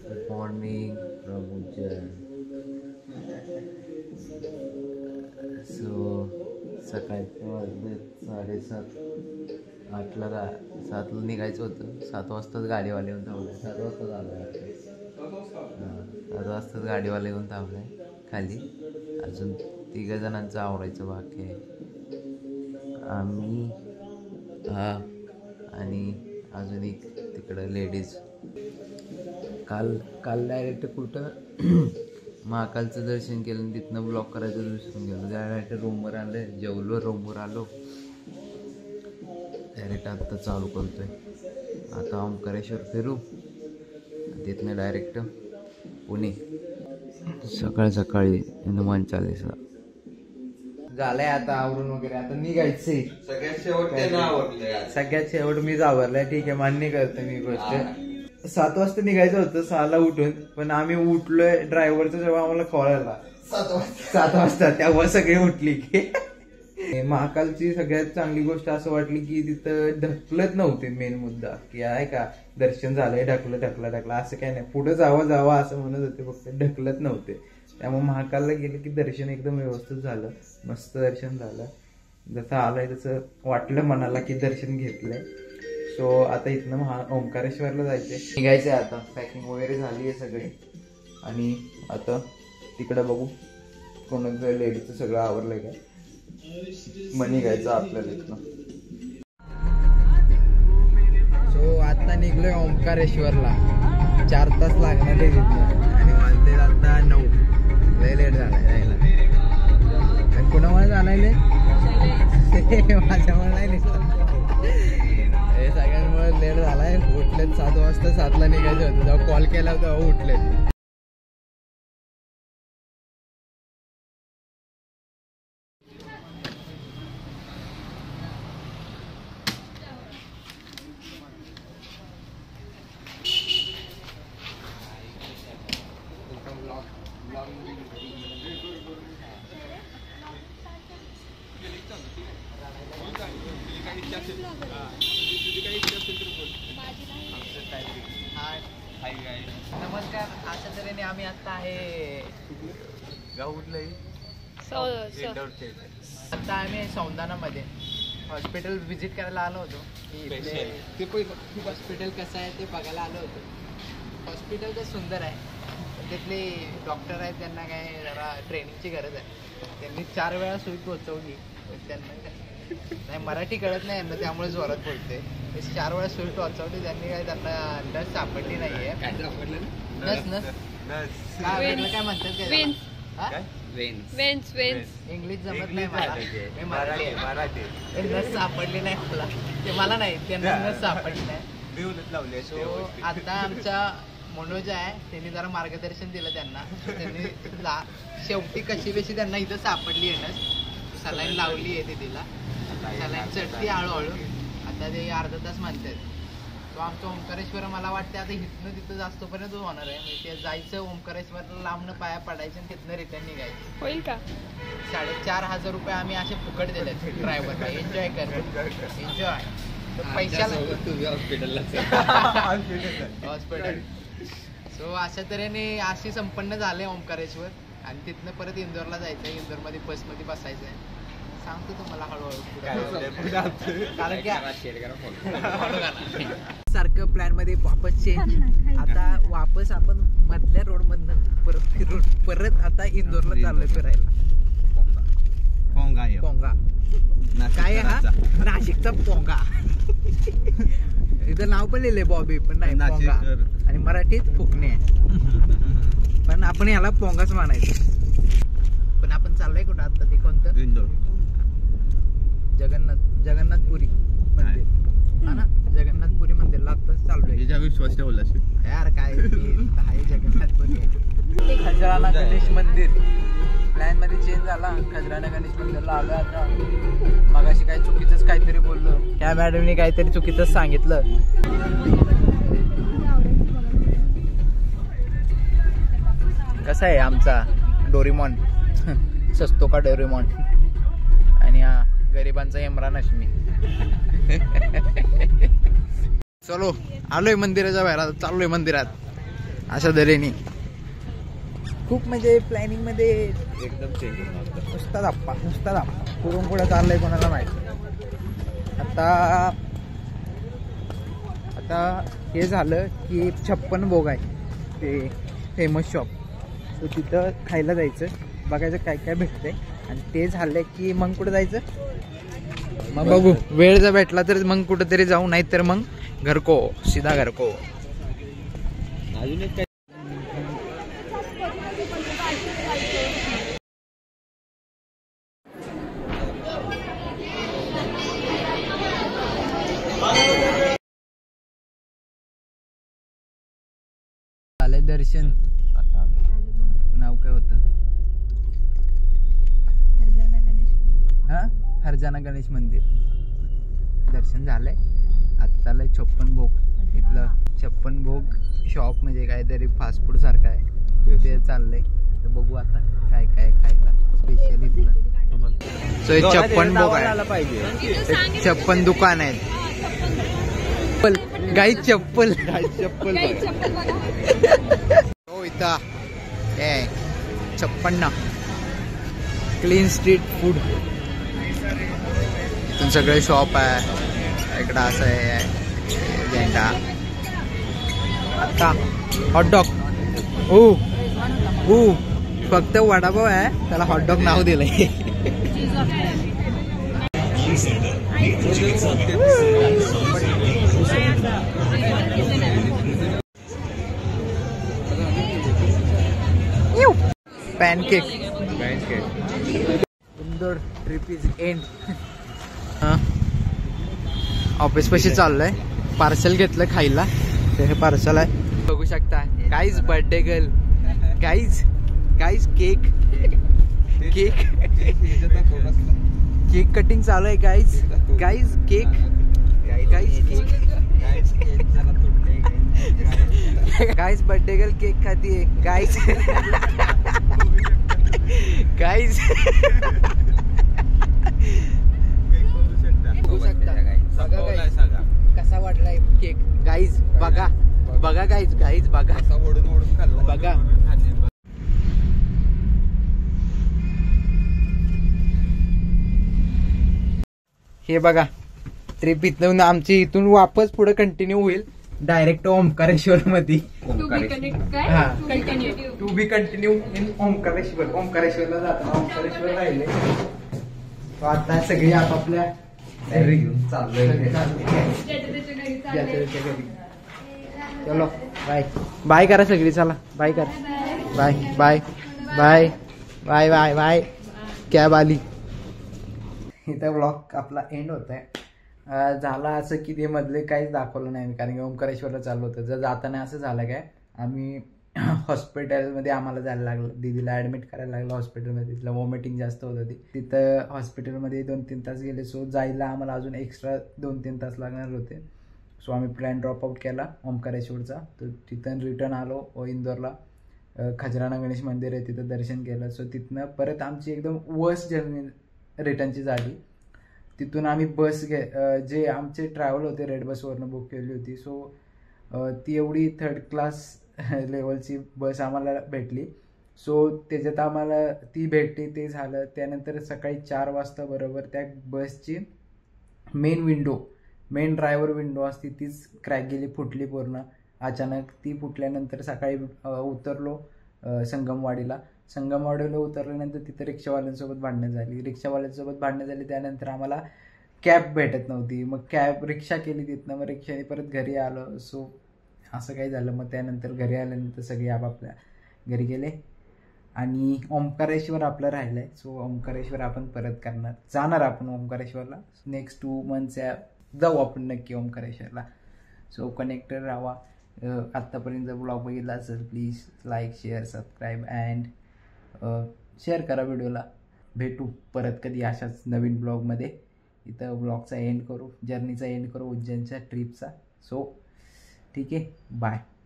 Good morning प्रभूजन. So सकाळचे वाजले 7:30. 7ला निघायचं होतं. 7 वाजताच गाडीवाले येऊन थांबले. 7 वाजता झालं. 7 वाजताच गाडीवाले येऊन थांबले खाली. अजून 3 जणांचं आवरायचं बाकी आहे. आम्ही आणि अजून एक तिकडं लेडीज. काल डायरेक्ट कुठं महाकालचं दर्शन केलं आणि तिथनं ब्लॉक करायचं विसरून गेलो. डायरेक्ट रूमवर आलं, जेवलो, रूमवर आलो, डायरेक्ट आत्ता चालू करतोय. आता ओंकारेश्वर फिरू, तिथनं डायरेक्ट पुणे. सकाळी हनुमान चालीसा झालंय. आता आवरून वगैरे आता निघायचंय. सगळ्यात शेवट मीच आवरलाय. ठीक आहे, मान्य करतो मी गोष्ट. 7 वाजता निघायचं होतं, 6ला उठून, पण आम्ही उठलोय. ड्रायव्हरचं जेव्हा आम्हाला कळायला 7 वाजता तेव्हा सगळे उठली. की महाकालची सगळ्यात चांगली गोष्ट असं वाटली की तिथं ढकलत नव्हते. मेन मुद्दा की आहे का दर्शन झालंय, ढकला असं काय नाही. पुढे जावा असं म्हणत होते, फक्त ढकलत नव्हते. त्यामुळे महाकालला गेलं की दर्शन एकदम व्यवस्थित झालं. मस्त दर्शन झालं. जसं आलंय तसं वाटलं मनाला की दर्शन घेतलंय. सो आता इथनं ओंकारेश्वरला जायचंय. निघायचंय आता. पॅकिंग वगैरे झाली आहे सगळी. आणि आता तिकडं बघू कोणाचं लेडीचं सगळं आवरलंय काय, मग निघायचं आपल्याला इथनं. सो आता निघलोय ओंकारेश्वरला. 4 तास लागणार आहे तिथं आणि वाजले आता 9. लय लेट झालाय जायला. आणि कुणामुळे झालाय माझ्यामुळे नाही, हे सगळ्यांमुळे लेट झालाय. उठलेत 7 वाजता. 7ला निघायचं होतं. जेव्हा कॉल केला तेव्हा उठलेत. नमस्कार. अशा तऱ्हेने आम्ही आता आहे गाऊडला. आता आम्ही सौंदानामध्ये हॉस्पिटल व्हिजिट करायला आलो होतो. हॉस्पिटल कसं आहे ते बघायला आलो होतो. हॉस्पिटल तर सुंदर आहे, पण तिथले डॉक्टर आहेत त्यांना काय जरा ट्रेनिंगची गरज आहे. त्यांनी 4 वेळा सुई टोचवली. त्यांना नाही मराठी कळत नाही यांना, त्यामुळे जोरात बोलते. 4 वेळा सुई टोचवली त्यांनी. काय त्यांना नस सापडली नाहीये. नस काय म्हणतात इंग्लिश जमत नाही मला. मराठी. नस सापडली नाही मला. ते मला नाही, त्यांना नस सापडली नाही. सो आता आमचा मनोज आहे, त्यांनी जरा मार्गदर्शन दिलं त्यांना. त्यांनी शेवटी कशी बेशी त्यांना इथं सापडली आहे नस. सलाईन लावली आहे ते तिला. सलाईन चढती हळूहळू. आता ते अर्धा तास म्हणतात. तो आमचं ओंकारेश्वर मला वाटतं आता इथनं तिथं जास्तपर्यंत होणार आहे. म्हणजे ते जायचं ओंकारेश्वरला, लांबनं पाया पडायचं आणि तिथनं रिटर्न निघायचं. होईल का? 4,500 रुपये आम्ही असे फुकट दिले ड्रायव्हरला. एन्जॉय कर, एन्जॉय. पैशाला हॉस्पिटल. सो अशा तऱ्हेने अशी संपन्न झाले ओंकारेश्वर. आणि तिथनं परत इंदोरला जायचं आहे. इंदोरमध्ये बसमध्ये बसायचं आहे. सांगतो तुम्हाला हळूहळू. कारण की सारखं प्लॅन मध्ये वापस चेंज. आता वापस आपण मधल्या रोड मधनं परत फिरून परत आता इंदोरला चाललोय फिरायला. पोंगा काय हा? नाशिकचा पोंगा. इथं नाव पण लिहिलंय बॉबी, पण नाही पोंगा. आणि मराठीत फुकणे. पण आपण याला पोंगाच म्हणायचं. पण आपण चाललोय कुठं आता? ते कोणतं? इंदोर. जगन्नाथपुरी मंदिर हा ना. जगन्नाथपुरी मंदिरला आताच चाललोय. विश्वास ठेवला यार काय आहे जगन्नाथपुरी. खजराना गणेश मंदिर प्लॅन मध्ये चेंज झाला. खजराना गणेश मंदिरला आलो आता. मगाशी काय चुकीचंच काहीतरी बोललो. त्या मॅडमने काहीतरी चुकीचंच सांगितलं. कसा आहे आमचा डोरेमॉन? सस्तो का डोरेमॉन. आणि हा गरिबांचा इम्रान हाशमी. चलो आलोय मंदिराच्या बाहेर. चाललोय मंदिरात. अशा तऱ्हेने खूप म्हणजे प्लॅनिंग मध्ये एकदम चेंजिंग. नुसता दाप्पा पुरून पुढे चाललंय कोणाला माहिती. आता हे झालं की 56 भोग आहे ते फेमस शॉप, सो तिथं खायला जायचं, बघायचं काय काय भेटतंय. आणि ते झालं की मग कुठं जायचं, मग बघू वेळ जर भेटला तर मग कुठंतरी जाऊ, नाही तर मग घरको सीधा घरको. अजून एक काय झालंय दर्शन. नाव काय होतं, हा हरजाना गणेश मंदिर. दर्शन झालंय. आता चाललंय 56 भोग. इथलं 56 भोग शॉप म्हणजे काहीतरी फास्ट फूड सारखं आहे ते चाललंय. तर बघू आता काय काय खायला स्पेशल इथलं. सो हे 56 भोग आहे, 56 दुकान आहेत. गाई चप्पल हो इथं हे 56 क्लीन स्ट्रीट फूड. इथून सगळे शॉप आहे. इकडं असं आहे झेंडा. आता हॉटडॉग फक्त वडापाव आहे, त्याला हॉटडॉग नाव दिलंय. Pancake. Indore trip is end. Office पाशी चाललोय, पार्सल घेतलं खायला. ते हे पार्सल आहे बघू शकता. Guys birthday girl, guys cake cutting चालू आहे. Guys cake guys birthday girl cake खाती है. गाईज कसा वाटलाय केक गाईज बघा गाईज बघा. हे बघा ट्रिप इथून आमची इथून वापस पुढे कंटिन्यू होईल डायरेक्ट ओंकारेश्वर मध्ये. टू बी कंटिन्यू इन ओंकारेश्वरला जातो. ओंकारेश्वर राहिले आता सगळी आपापल्या घरी घेऊन चाललोय. चलो बाय करा सगळी, चला बाय करा. बाय कॅब आली. इथं ब्लॉग आपला एंड होत आहे. झाला असं की ते मधले काहीच दाखवलं नाही, कारण की ओंकारेश्वरला चालू होतं. जर जाताना असं झालं काय, आम्ही हॉस्पिटलमध्ये आम्हाला जायला लागलं, दीदीला ॲडमिट करायला लागलं हॉस्पिटलमध्ये. तिथलं वॉमिटिंग जास्त होत होती. तिथं हॉस्पिटलमध्ये 2-3 तास गेले. सो जायला आम्हाला अजून एक्स्ट्रा 2-3 तास लागणार होते. सो आम्ही प्लॅन ड्रॉपआउट केला ओंकारेश्वरचा. तर तिथं रिटर्न आलो इंदोरला. खजराना गणेश मंदिर आहे तिथं दर्शन केलं. सो तिथनं परत आमची एकदम वर्स्ट जर्नी रिटर्नची झाली. तिथून आम्ही बस जे आमचे ट्रॅव्हल होते रेड बसवरनं बुक केली होती. सो ती एवढी 3rd क्लास लेवलची बस आम्हाला भेटली. सो त्याच्यात आम्हाला ती भेटली, ते झालं. त्यानंतर सकाळी 4 वाजता बरोबर त्या बसची मेन ड्रायव्हर विंडो असते तीच क्रॅक गेली, फुटली पूर्ण अचानक. ती फुटल्यानंतर सकाळी उतरलो संगमवाडीला उतरल्यानंतर तिथं रिक्षावाल्यांसोबत भांडणं झाली. त्यानंतर आम्हाला कॅब भेटत नव्हती. मग रिक्षा केली तिथनं. मग रिक्षाने परत घरी आलो. सो असं काही झालं. मग त्यानंतर घरी आल्यानंतर सगळे आपापल्या घरी गेले. आणि ओंकारेश्वर आपलं राहिलं आहे. सो ओंकारेश्वर आपण परत जाणार आपण ओंकारेश्वरला. नेक्स्ट 2 मंथ्स जाऊ आपण नक्की ओंकारेश्वरला. सो कनेक्टेड राहा. आत्तापर्यंत जर ब्लॉग बघितला असेल please like, share, subscribe and share करा व्हिडिओला. भेटू परत कधी अशाच नवीन ब्लॉगमध्ये. इथं ब्लॉगचा एंड करू, जर्नीचा एंड करू उज्जैनच्या ट्रिपचा. सो ठीक आहे, बाय.